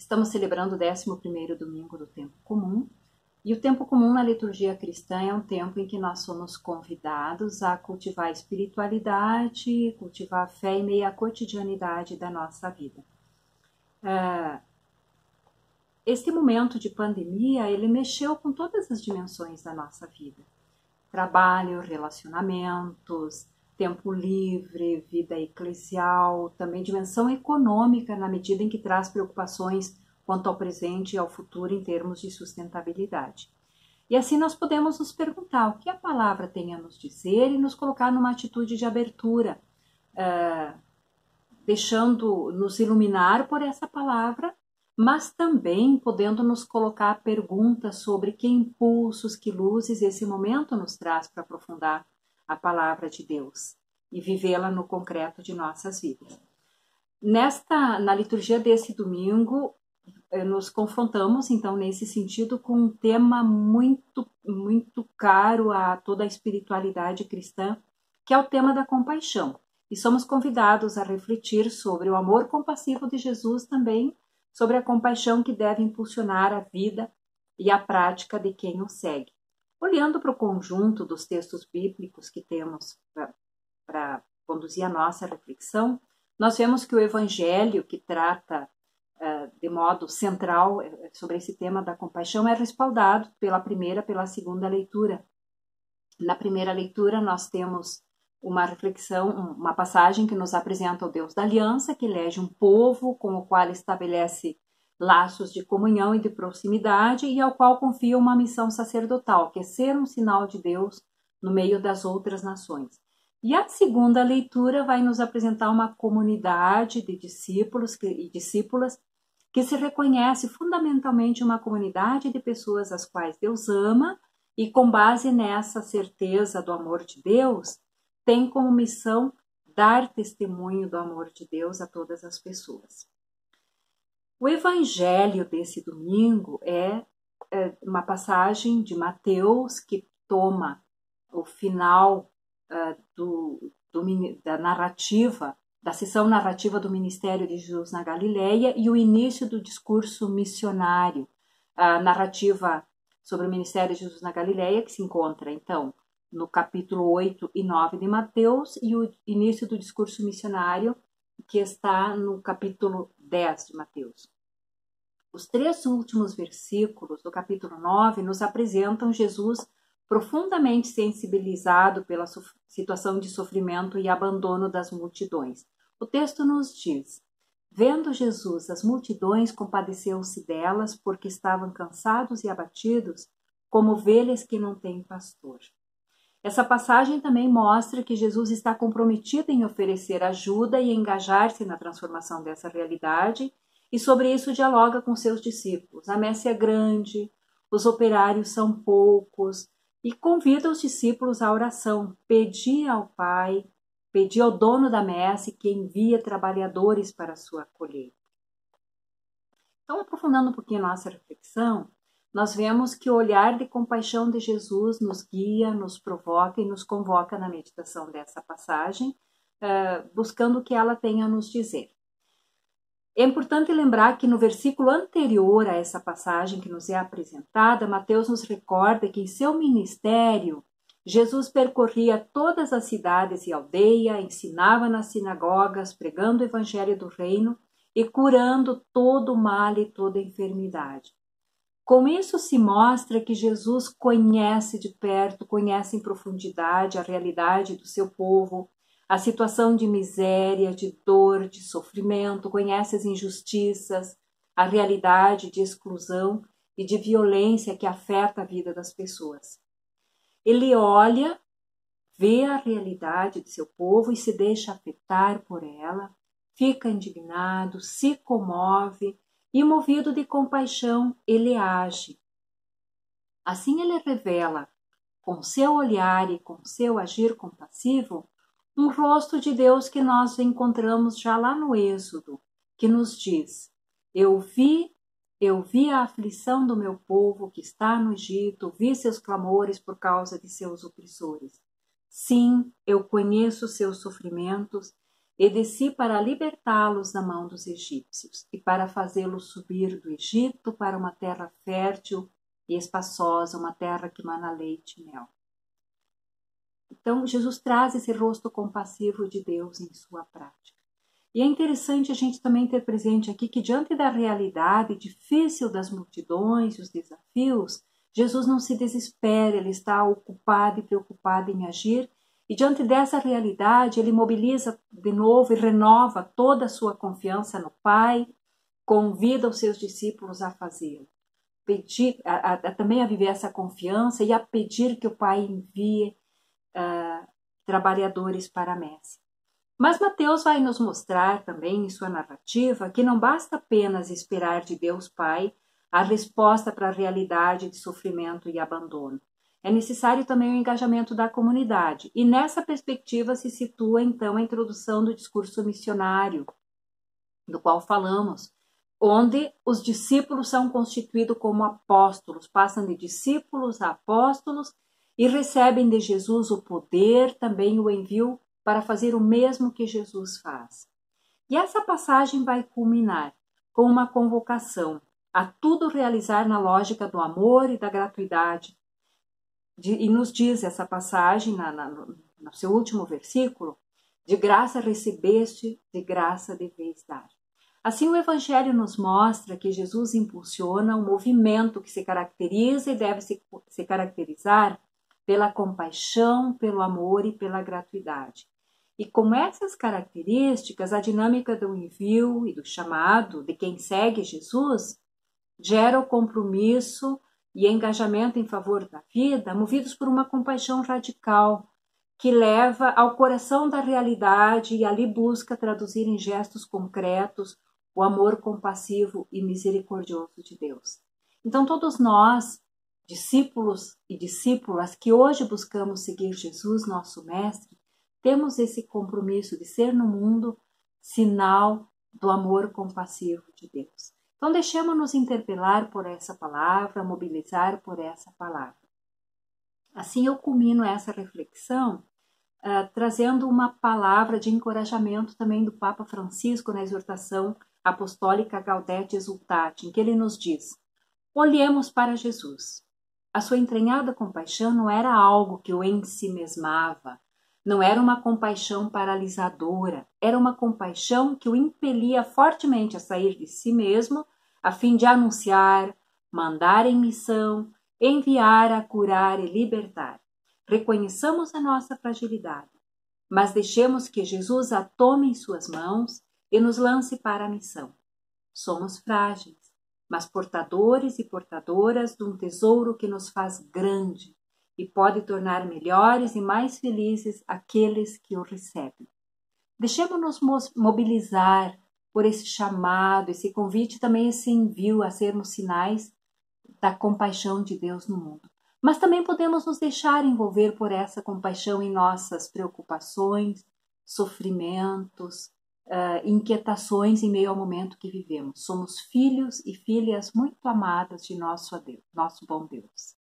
Estamos celebrando o 11º domingo do Tempo Comum, e o Tempo Comum na liturgia cristã é um tempo em que nós somos convidados a cultivar a espiritualidade, cultivar a fé em meio à cotidianidade da nossa vida. Este momento de pandemia, ele mexeu com todas as dimensões da nossa vida. Trabalho, relacionamentos, tempo livre, vida eclesial, também dimensão econômica, na medida em que traz preocupações quanto ao presente e ao futuro em termos de sustentabilidade. E assim nós podemos nos perguntar o que a palavra tem a nos dizer e nos colocar numa atitude de abertura, deixando-nos iluminar por essa palavra, mas também podendo nos colocar perguntas sobre que impulsos, que luzes esse momento nos traz para aprofundar a palavra de Deus e vivê-la no concreto de nossas vidas. Na liturgia desse domingo, nos confrontamos, então, nesse sentido, com um tema muito, muito caro a toda a espiritualidade cristã, que é o tema da compaixão. E somos convidados a refletir sobre o amor compassivo de Jesus também, sobre a compaixão que deve impulsionar a vida e a prática de quem o segue. Olhando para o conjunto dos textos bíblicos que temos para conduzir a nossa reflexão, nós vemos que o Evangelho, que trata de modo central sobre esse tema da compaixão, é respaldado pela primeira, pela segunda leitura. Na primeira leitura, nós temos uma reflexão, uma passagem que nos apresenta o Deus da aliança, que elege um povo com o qual estabelece laços de comunhão e de proximidade e ao qual confia uma missão sacerdotal, que é ser um sinal de Deus no meio das outras nações. E a segunda leitura vai nos apresentar uma comunidade de discípulos e discípulas que se reconhece fundamentalmente uma comunidade de pessoas às quais Deus ama e, com base nessa certeza do amor de Deus, tem como missão dar testemunho do amor de Deus a todas as pessoas. O evangelho desse domingo é uma passagem de Mateus que toma o final da narrativa, da sessão narrativa do ministério de Jesus na Galileia e o início do discurso missionário, a narrativa sobre o ministério de Jesus na Galileia, que se encontra, então, no capítulo 8 e 9 de Mateus, e o início do discurso missionário, que está no capítulo 10 de Mateus. Os 3 últimos versículos do capítulo 9 nos apresentam Jesus profundamente sensibilizado pela situação de sofrimento e abandono das multidões. O texto nos diz: vendo Jesus as multidões, compadeceu-se delas, porque estavam cansados e abatidos, como ovelhas que não têm pastor. Essa passagem também mostra que Jesus está comprometido em oferecer ajuda e engajar-se na transformação dessa realidade, e sobre isso dialoga com seus discípulos. A messe é grande, os operários são poucos, e convida os discípulos à oração. Pedi ao Pai, pedi ao dono da messe que envia trabalhadores para a sua colheita. Então, aprofundando um pouquinho a nossa reflexão, nós vemos que o olhar de compaixão de Jesus nos guia, nos provoca e nos convoca na meditação dessa passagem, buscando o que ela tem a nos dizer. É importante lembrar que no versículo anterior a essa passagem que nos é apresentada, Mateus nos recorda que em seu ministério, Jesus percorria todas as cidades e aldeias, ensinava nas sinagogas, pregando o evangelho do reino e curando todo o mal e toda enfermidade. Com isso se mostra que Jesus conhece de perto, conhece em profundidade a realidade do seu povo, a situação de miséria, de dor, de sofrimento, conhece as injustiças, a realidade de exclusão e de violência que afeta a vida das pessoas. Ele olha, vê a realidade de seu povo e se deixa afetar por ela, fica indignado, se comove e, movido de compaixão, ele age. Assim ele revela, com seu olhar e com seu agir compassivo, um rosto de Deus que nós encontramos já lá no Êxodo, que nos diz: eu vi a aflição do meu povo que está no Egito, vi seus clamores por causa de seus opressores. Sim, eu conheço seus sofrimentos e desci para libertá-los da mão dos egípcios e para fazê-los subir do Egito para uma terra fértil e espaçosa, uma terra que mana leite e mel. Então, Jesus traz esse rosto compassivo de Deus em sua prática. E é interessante a gente também ter presente aqui que, diante da realidade difícil das multidões e os desafios, Jesus não se desespera, ele está ocupado e preocupado em agir. E diante dessa realidade, ele mobiliza de novo e renova toda a sua confiança no Pai, convida os seus discípulos a fazê-lo. Também a viver essa confiança e a pedir que o Pai envie trabalhadores para a messe. Mas Mateus vai nos mostrar também em sua narrativa que não basta apenas esperar de Deus Pai a resposta para a realidade de sofrimento e abandono. É necessário também o engajamento da comunidade. E nessa perspectiva se situa então a introdução do discurso missionário, do qual falamos, onde os discípulos são constituídos como apóstolos, passam de discípulos a apóstolos e recebem de Jesus o poder, também o envio para fazer o mesmo que Jesus faz. E essa passagem vai culminar com uma convocação a tudo realizar na lógica do amor e da gratuidade. E nos diz essa passagem, no seu último versículo, de graça recebeste, de graça deveis dar. Assim, o Evangelho nos mostra que Jesus impulsiona um movimento que se caracteriza e deve se caracterizar pela compaixão, pelo amor e pela gratuidade. E com essas características, a dinâmica do envio e do chamado de quem segue Jesus gera o compromisso e engajamento em favor da vida, movidos por uma compaixão radical, que leva ao coração da realidade e ali busca traduzir em gestos concretos o amor compassivo e misericordioso de Deus. Então, todos nós, discípulos e discípulas que hoje buscamos seguir Jesus, nosso Mestre, temos esse compromisso de ser no mundo sinal do amor compassivo de Deus. Então, deixemos-nos interpelar por essa palavra, mobilizar por essa palavra. Assim, eu culmino essa reflexão trazendo uma palavra de encorajamento também do Papa Francisco na exortação apostólica Gaudete Exultate, em que ele nos diz: olhemos para Jesus. A sua entranhada compaixão não era algo que o ensimesmava, não era uma compaixão paralisadora, era uma compaixão que o impelia fortemente a sair de si mesmo, a fim de anunciar, mandar em missão, enviar a curar e libertar. Reconheçamos a nossa fragilidade, mas deixemos que Jesus a tome em suas mãos e nos lance para a missão. Somos frágeis, mas portadores e portadoras de um tesouro que nos faz grande e pode tornar melhores e mais felizes aqueles que o recebem. Deixemos-nos mobilizar por esse chamado, esse convite, também esse envio a sermos sinais da compaixão de Deus no mundo. Mas também podemos nos deixar envolver por essa compaixão em nossas preocupações, sofrimentos, inquietações em meio ao momento que vivemos. Somos filhos e filhas muito amadas de nosso bom Deus.